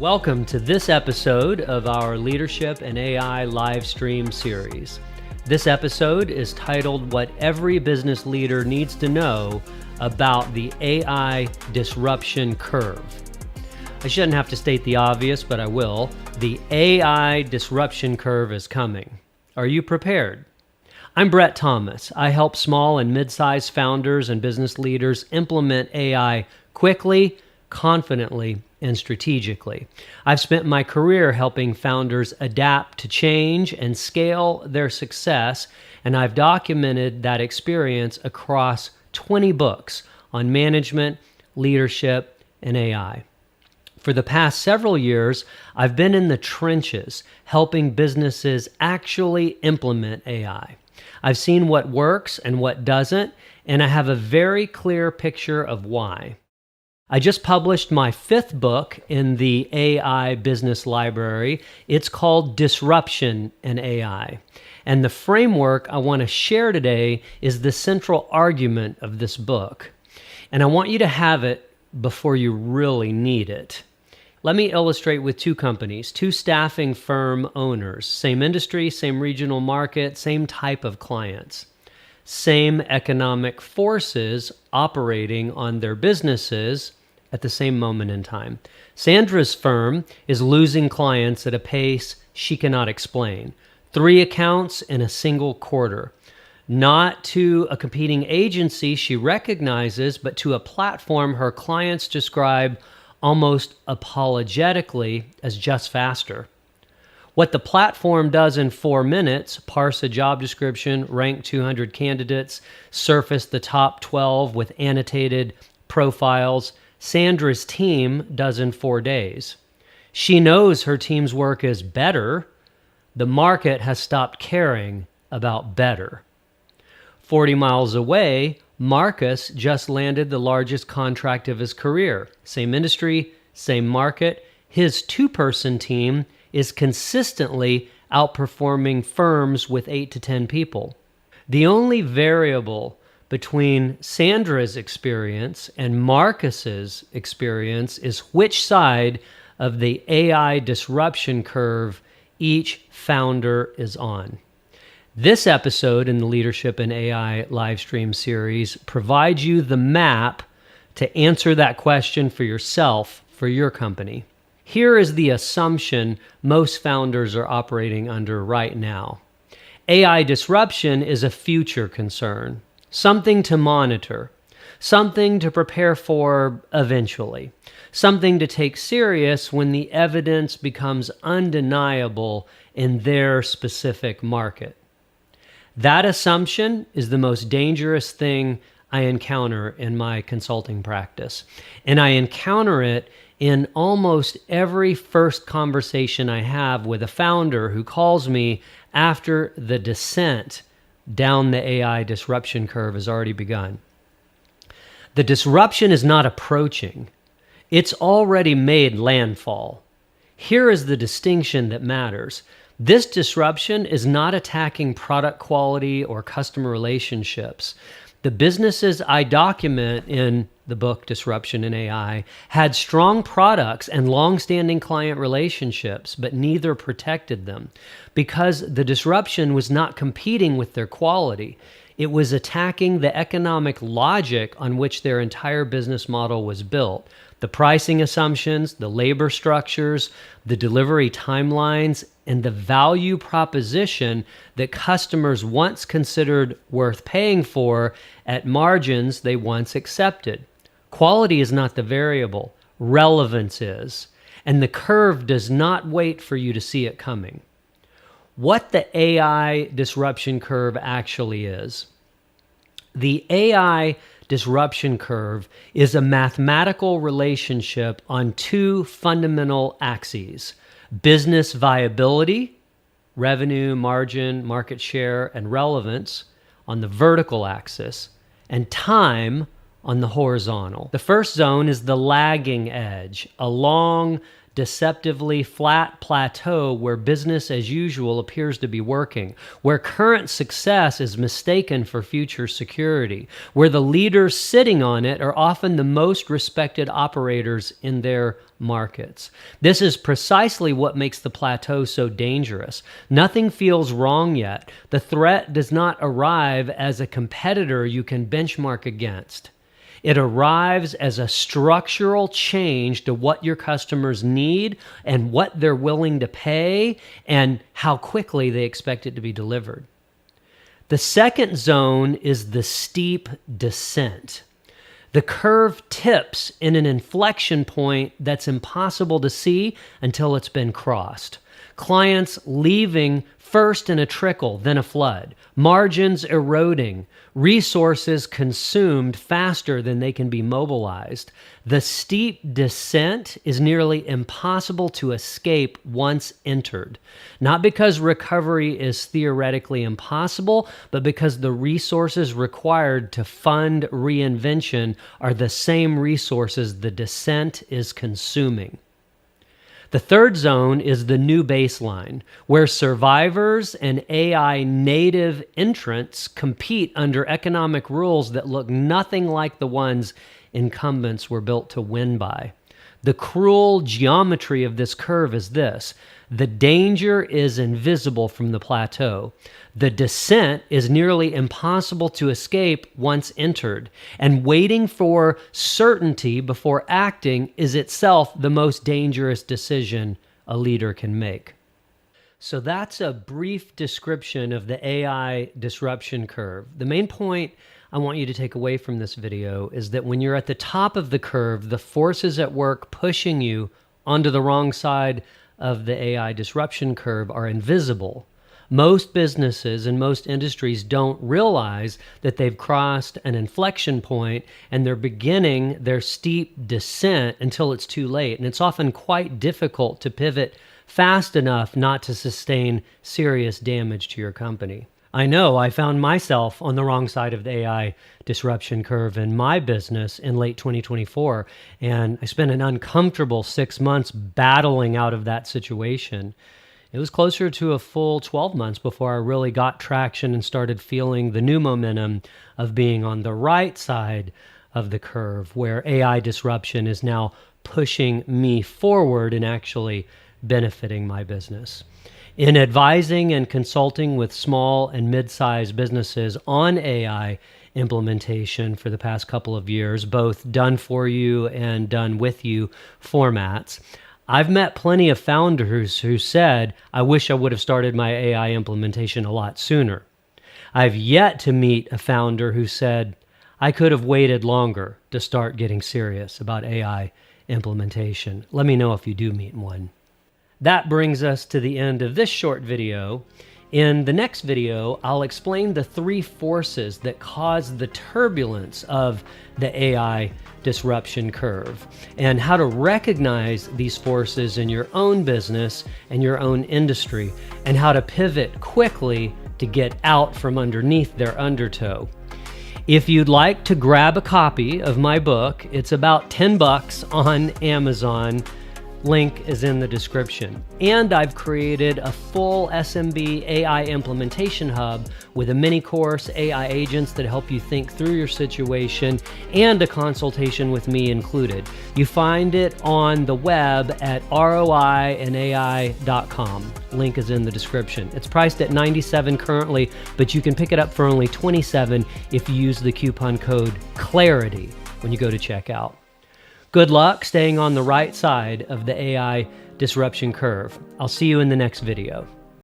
Welcome to this episode of our Leadership and AI Livestream series. This episode is titled What Every Business Leader Needs to Know About the AI Disruption Curve. I shouldn't have to state the obvious, but I will. The AI disruption curve is coming. Are you prepared? I'm Brett Thomas. I help small and mid-sized founders and business leaders implement AI quickly, confidently, and strategically. I've spent my career helping founders adapt to change and scale their success, and I've documented that experience across 20 books on management, leadership, and AI. For the past several years, I've been in the trenches helping businesses actually implement AI. I've seen what works and what doesn't, and I have a very clear picture of why. I just published my 5th book in the AI Business Library. It's called Disruption and AI. And the framework I want to share today is the central argument of this book. And I want you to have it before you really need it. Let me illustrate with 2 companies, 2 staffing firm owners, same industry, same regional market, same type of clients, same economic forces operating on their businesses at the same moment in time. Sandra's firm is losing clients at a pace she cannot explain. 3 accounts in a single quarter. Not to a competing agency she recognizes, but to a platform her clients describe almost apologetically as just faster. What the platform does in 4 minutes, parse a job description, rank 200 candidates, surface the top 12 with annotated profiles, Sandra's team does in 4 days. She knows her team's work is better. The market has stopped caring about better. 40 miles away, Marcus just landed the largest contract of his career. Same industry, same market. His 2-person team is consistently outperforming firms with 8 to 10 people. The only variable between Sandra's experience and Marcus's experience is which side of the AI disruption curve each founder is on. This episode in the Leadership and AI Livestream series provides you the map to answer that question for yourself, for your company. Here is the assumption most founders are operating under right now. AI disruption is a future concern, something to monitor, something to prepare for eventually, something to take serious when the evidence becomes undeniable in their specific market. That assumption is the most dangerous thing I encounter in my consulting practice. And I encounter it in almost every first conversation I have with a founder who calls me after the descent down the AI disruption curve has already begun. The disruption is not approaching. It's already made landfall. Here is the distinction that matters. This disruption is not attacking product quality or customer relationships. The businesses I document in the book Disruption in AI had strong products and long-standing client relationships, but neither protected them because the disruption was not competing with their quality. It was attacking the economic logic on which their entire business model was built. The pricing assumptions, the labor structures, the delivery timelines, and the value proposition that customers once considered worth paying for at margins they once accepted. Quality is not the variable, relevance is, and the curve does not wait for you to see it coming. What the AI disruption curve actually is. The AI disruption curve is a mathematical relationship on 2 fundamental axes: business viability, revenue, margin, market share, and relevance on the vertical axis, and time on the horizontal. The first zone is the lagging edge, a long deceptively flat plateau where business as usual appears to be working, where current success is mistaken for future security, where the leaders sitting on it are often the most respected operators in their markets. This is precisely what makes the plateau so dangerous. Nothing feels wrong yet. The threat does not arrive as a competitor you can benchmark against. It arrives as a structural change to what your customers need and what they're willing to pay and how quickly they expect it to be delivered. The second zone is the steep descent. The curve tips in an inflection point that's impossible to see until it's been crossed. Clients leaving first in a trickle, then a flood. Margins eroding. Resources consumed faster than they can be mobilized. The steep descent is nearly impossible to escape once entered. Not because recovery is theoretically impossible, but because the resources required to fund reinvention are the same resources the descent is consuming. The third zone is the new baseline, where survivors and AI native entrants compete under economic rules that look nothing like the ones incumbents were built to win by. The cruel geometry of this curve is this: the danger is invisible from the plateau. The descent is nearly impossible to escape once entered, and waiting for certainty before acting is itself the most dangerous decision a leader can make. So that's a brief description of the AI disruption curve. The main point I want you to take away from this video is that when you're at the top of the curve, the forces at work pushing you onto the wrong side of the AI disruption curve are invisible. Most businesses and most industries don't realize that they've crossed an inflection point and they're beginning their steep descent until it's too late. And it's often quite difficult to pivot fast enough not to sustain serious damage to your company. I know I found myself on the wrong side of the AI disruption curve in my business in late 2024, and I spent an uncomfortable 6 months battling out of that situation. It was closer to a full 12 months before I really got traction and started feeling the new momentum of being on the right side of the curve, where AI disruption is now pushing me forward and actually benefiting my business. In advising and consulting with small and mid-sized businesses on AI implementation for the past couple of years, both done for you and done with you formats, I've met plenty of founders who said, I wish I would have started my AI implementation a lot sooner. I've yet to meet a founder who said, I could have waited longer to start getting serious about AI implementation. Let me know if you do meet one. That brings us to the end of this short video. In the next video, I'll explain the three forces that cause the turbulence of the AI disruption curve and how to recognize these forces in your own business and your own industry, and how to pivot quickly to get out from underneath their undertow. If you'd like to grab a copy of my book, it's about $10 on Amazon. Link is in the description. And I've created a full SMB AI implementation hub with a mini course, AI agents that help you think through your situation, and a consultation with me included. You find it on the web at roiandai.com. Link is in the description. It's priced at $97 currently, but you can pick it up for only $27 if you use the coupon code CLARITY when you go to checkout. Good luck staying on the right side of the AI disruption curve. I'll see you in the next video.